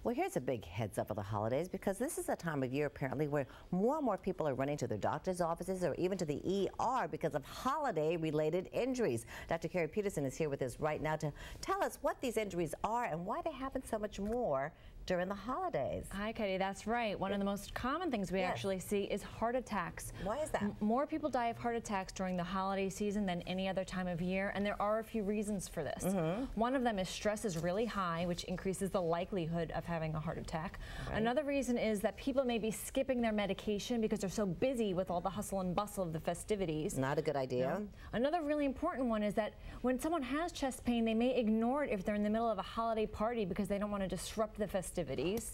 Well, here's a big heads up for the holidays, because this is a time of year apparently where more and more people are running to their doctor's offices or even to the ER because of holiday-related injuries. Dr. Keri Peterson is here with us right now to tell us what these injuries are and why they happen so much more during the holidays. Hi, Katie. That's right. One of the most common things we actually see is heart attacks. Why is that? More people die of heart attacks during the holiday season than any other time of year, and there are a few reasons for this. One of them is stress is really high, which increases the likelihood of having a heart attack. Right. Another reason is that people may be skipping their medication because they're so busy with all the hustle and bustle of the festivities. Not a good idea. No. Another really important one is that when someone has chest pain, they may ignore it if they're in the middle of a holiday party because they don't want to disrupt the festivities.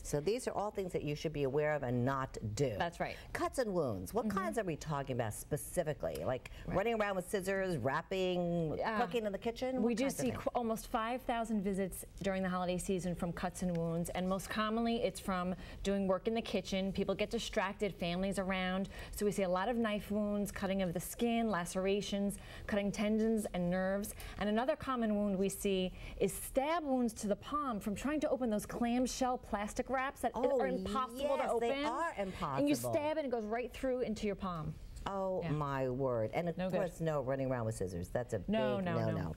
So these are all things that you should be aware of and not do. That's right. Cuts and wounds. What kinds are we talking about specifically? Like running around with scissors, wrapping, cooking in the kitchen? We do see almost 5,000 visits during the holiday season from cuts and wounds, and most commonly it's from doing work in the kitchen. People get distracted, families around, so we see a lot of knife wounds, cutting of the skin, lacerations, cutting tendons and nerves. And another common wound we see is stab wounds to the palm from trying to open those clamshell plastic wraps that are impossible to open. They are impossible. And you stab it and it goes right through into your palm. Oh my word. And of course, no running around with scissors. That's a big no.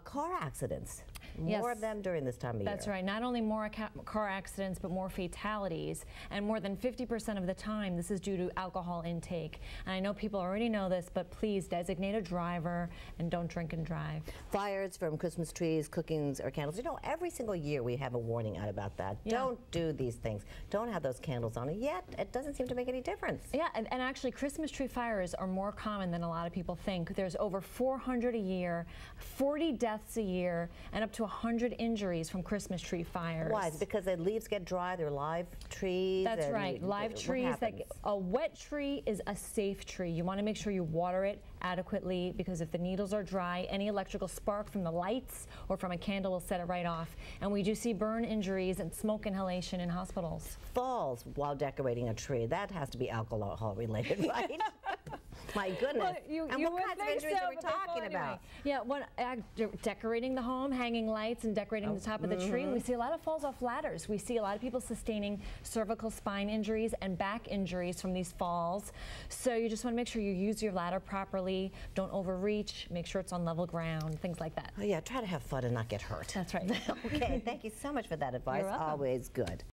Car accidents. More of them during this time of year. That's right. Not only more car accidents, but more fatalities. And more than 50% of the time, this is due to alcohol intake. And I know people already know this, but please designate a driver and don't drink and drive. Fires from Christmas trees, cookings, or candles. You know, every single year we have a warning out about that. Don't do these things. Don't have those candles on. And yet, it doesn't seem to make any difference. Yeah, and actually, Christmas tree fires are more common than a lot of people think. There's over 400 a year, 40 deaths a year, and up to 100 injuries from Christmas tree fires. Why? Because the leaves get dry, they're live trees? That's right, live trees. A wet tree is a safe tree. You want to make sure you water it adequately, because if the needles are dry, any electrical spark from the lights or from a candle will set it right off. And we do see burn injuries and smoke inhalation in hospitals. Falls while decorating a tree, that has to be alcohol related, right? My goodness. Well, and what kinds of injuries are we talking about? Yeah, decorating the home, hanging lights and decorating the top of the tree. We see a lot of falls off ladders. We see a lot of people sustaining cervical spine injuries and back injuries from these falls. So you just want to make sure you use your ladder properly, don't overreach, make sure it's on level ground, things like that. Oh yeah, try to have fun and not get hurt. That's right. Okay, thank you so much for that advice. You're welcome. Always good.